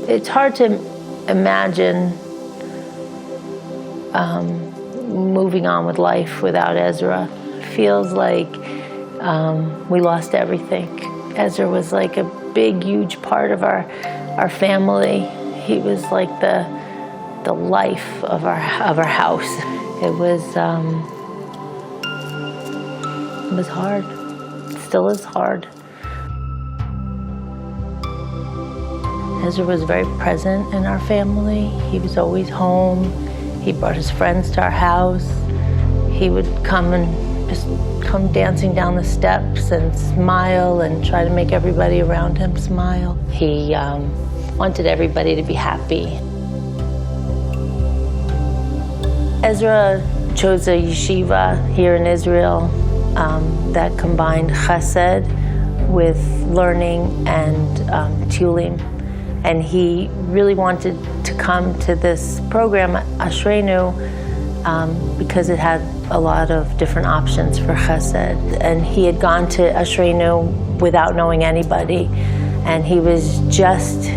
It's hard to imagine moving on with life without Ezra. It feels like we lost everything. Ezra was like a big, huge part of our family. He was like the life of our house. It was hard. It still is hard. Ezra was very present in our family. He was always home. He brought his friends to our house. He would come dancing down the steps and smile and try to make everybody around him smile. He wanted everybody to be happy. Ezra chose a yeshiva here in Israel that combined chesed with learning and tulim. And he really wanted to come to this program, Ashreinu, because it had a lot of different options for chesed. And he had gone to Ashreinu without knowing anybody. And he was just,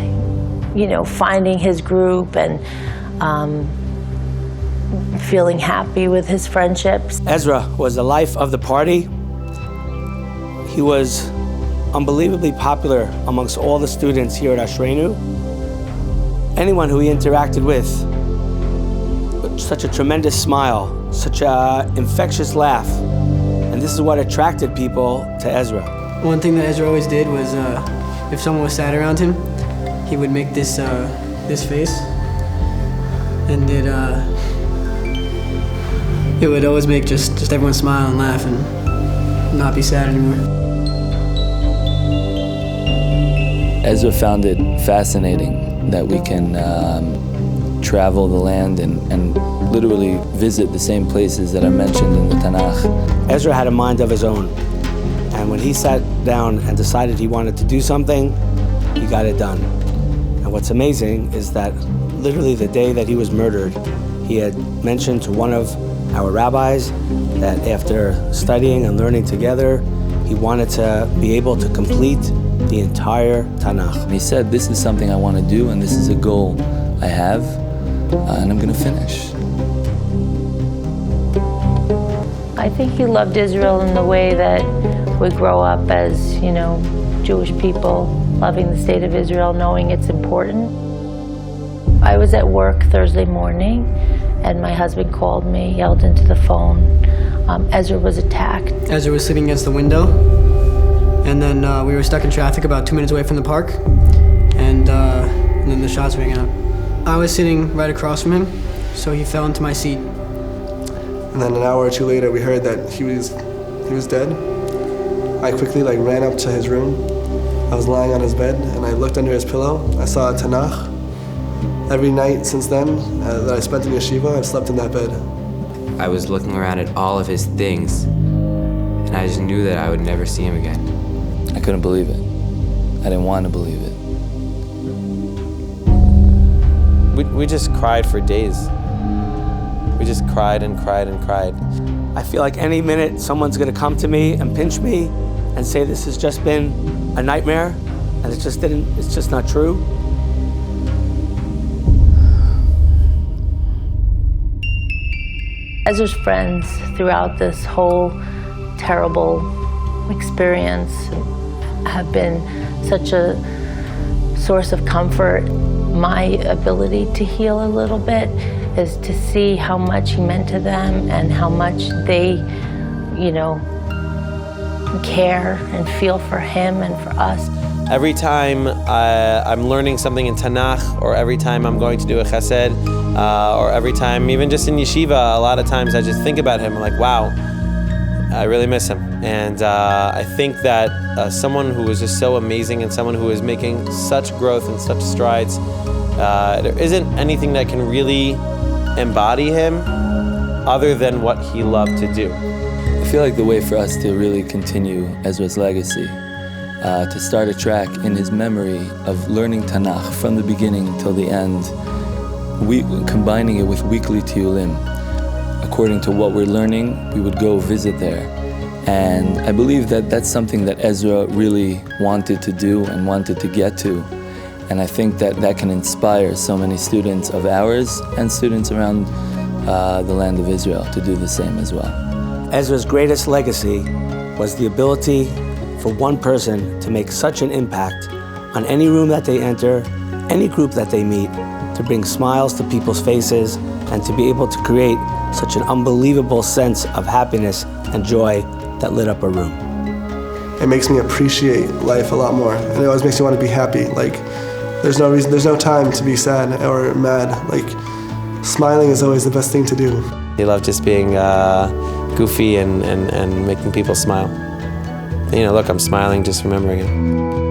finding his group and feeling happy with his friendships. Ezra was the life of the party. He was unbelievably popular amongst all the students here at Ashreinu. Anyone who he interacted with, such a tremendous smile, such an infectious laugh. And this is what attracted people to Ezra. One thing that Ezra always did was, if someone was sad around him, he would make this face, and it would always make just everyone smile and laugh and not be sad anymore. Ezra found it fascinating that we can travel the land and literally visit the same places that are mentioned in the Tanakh. Ezra had a mind of his own, and when he sat down and decided he wanted to do something, he got it done. And what's amazing is that literally the day that he was murdered, he had mentioned to one of our rabbis that after studying and learning together, he wanted to be able to complete the entire Tanakh. And he said, this is something I want to do, and this is a goal I have, and I'm going to finish. I think he loved Israel in the way that we grow up as, Jewish people, loving the state of Israel, knowing it's important. I was at work Thursday morning, and my husband called me, yelled into the phone. Ezra was attacked. Ezra was sitting against the window, and then we were stuck in traffic about 2 minutes away from the park, and then the shots rang out. I was sitting right across from him, so he fell into my seat. And then an hour or two later, we heard that he was dead. I quickly ran up to his room. I was lying on his bed, and I looked under his pillow. I saw a Tanakh. Every night since then that I spent in Yeshiva, I've slept in that bed. I was looking around at all of his things, and I just knew that I would never see him again. I couldn't believe it. I didn't want to believe it. We just cried for days. We just cried and cried and cried. I feel like any minute someone's going to come to me and pinch me and say this has just been a nightmare, and it's just not true. Ezra's friends throughout this whole terrible experience have been such a source of comfort. My ability to heal a little bit is to see how much he meant to them and how much they, care and feel for him and for us. Every time I'm learning something in Tanakh, or every time I'm going to do a chesed, or every time, even just in yeshiva, a lot of times I just think about him, I'm like, wow, I really miss him. And I think that someone who was just so amazing and someone who is making such growth and such strides, there isn't anything that can really embody him other than what he loved to do. I feel like the way for us to really continue Ezra's legacy, to start a track in his memory of learning Tanakh from the beginning till the end, combining it with weekly tiyulim. According to what we're learning, we would go visit there. And I believe that that's something that Ezra really wanted to do and wanted to get to. And I think that that can inspire so many students of ours and students around the land of Israel to do the same as well. Ezra's greatest legacy was the ability for one person to make such an impact on any room that they enter, any group that they meet, to bring smiles to people's faces and to be able to create such an unbelievable sense of happiness and joy that lit up a room. It makes me appreciate life a lot more, and it always makes me want to be happy. Like, there's no time to be sad or mad. Like, smiling is always the best thing to do. He loved just being goofy and making people smile. You know, look, I'm smiling just remembering him.